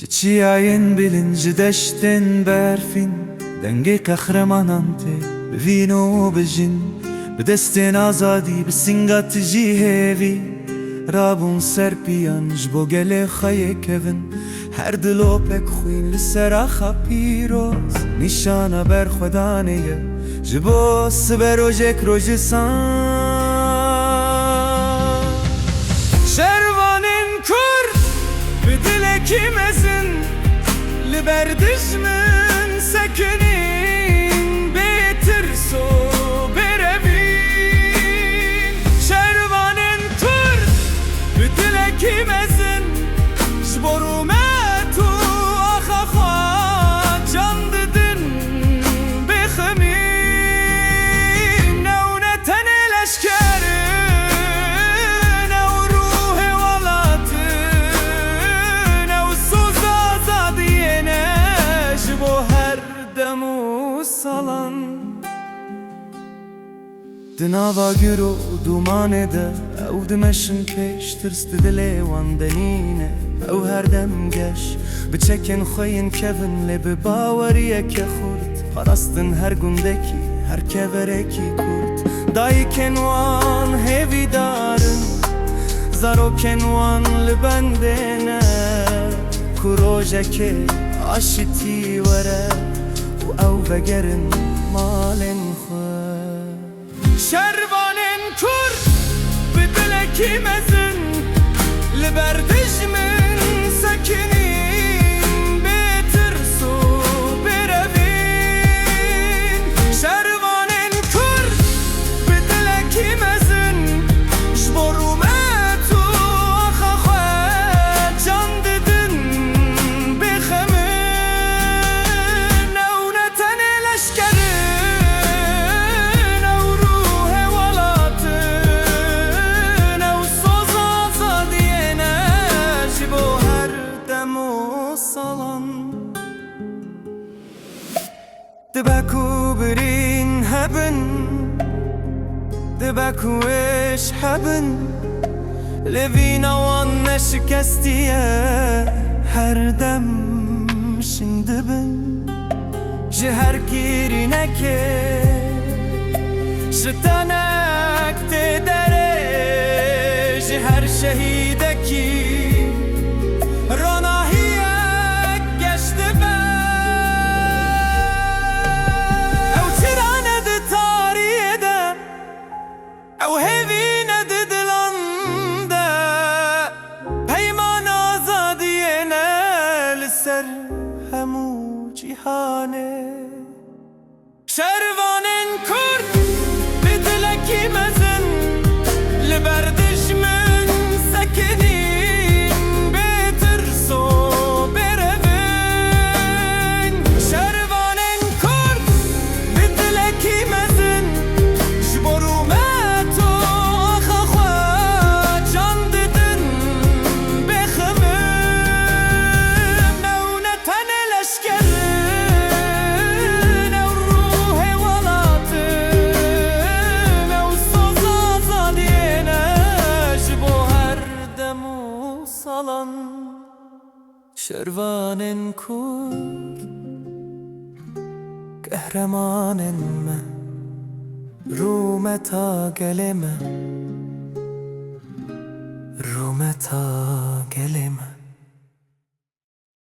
Çiçeğin bilinci deşten berfin Denge kahramanان te bivîno bijin Bi destên azadî bi singat jî hêvî Rabûn ser piyan ji bo gelê xeyê kevin Her dilopek xwîn li ser axa pîroz Nîşana berxwedanê ye ji bo siber rojek rojisan Şervanên Kurd bi dilekî mezin Li ber dijmin sekinîn bêtirso berevîn Şervanên Kurd bi dilekî mezin ji bo rûmet û axa xwe can didin bêxemîn Ew ne tenê leşkerin ew rûhê welatin ew soz azadiyê ne ji bo her dem û salan Di nava gür û dumanê de ew dimeşin pêş tirs di dilê wan denîne Ew her dem geş bi çekên xwe yên kevin lê bi baweriyeke xurt Parastin her gundekî her keverekî Kurd Dayikên wan hêvî darin zarokên wan li bendê ne Ku rojekê aşitî were û ew vegerin malên xwe Şervanên Kurd bi dilekî mezin li ber dijmin sekinîn bêtirso berevîn Şervanên Kurd bi dilekî mezin ji bo rûmet û axa xwe can didin bêxemin Ew ne tenê leşkerin ew rûhê welatin ew soz azadiyê ne ji bo her dem û salan Dibe ku birîn hebin dibe ku êş hebin Levîna wan neşikestiye her dem şin dibin Ji her kîrînekê ji tenek tê derê Ji her şehîdekî ronahiyek geş dibe Ew çira ne di tariyê de ew hêvî ne di dilan de Peyman azadiyê ne li ser hemû cîhanê Şervanên Kurd bi dilekî mezin li ber dijmin sekinîn bêtirso berevîn Şervanên Kurd bi dilekî mezin ji bo rûmet û axa xwe can didin bêxemin Ew ne tenê leşkerin ew rûhê welatin ew soz azadiyê ne ji bo her dem û salan Şervanên Kurd qehremanên me rûmeta gelê me rûmeta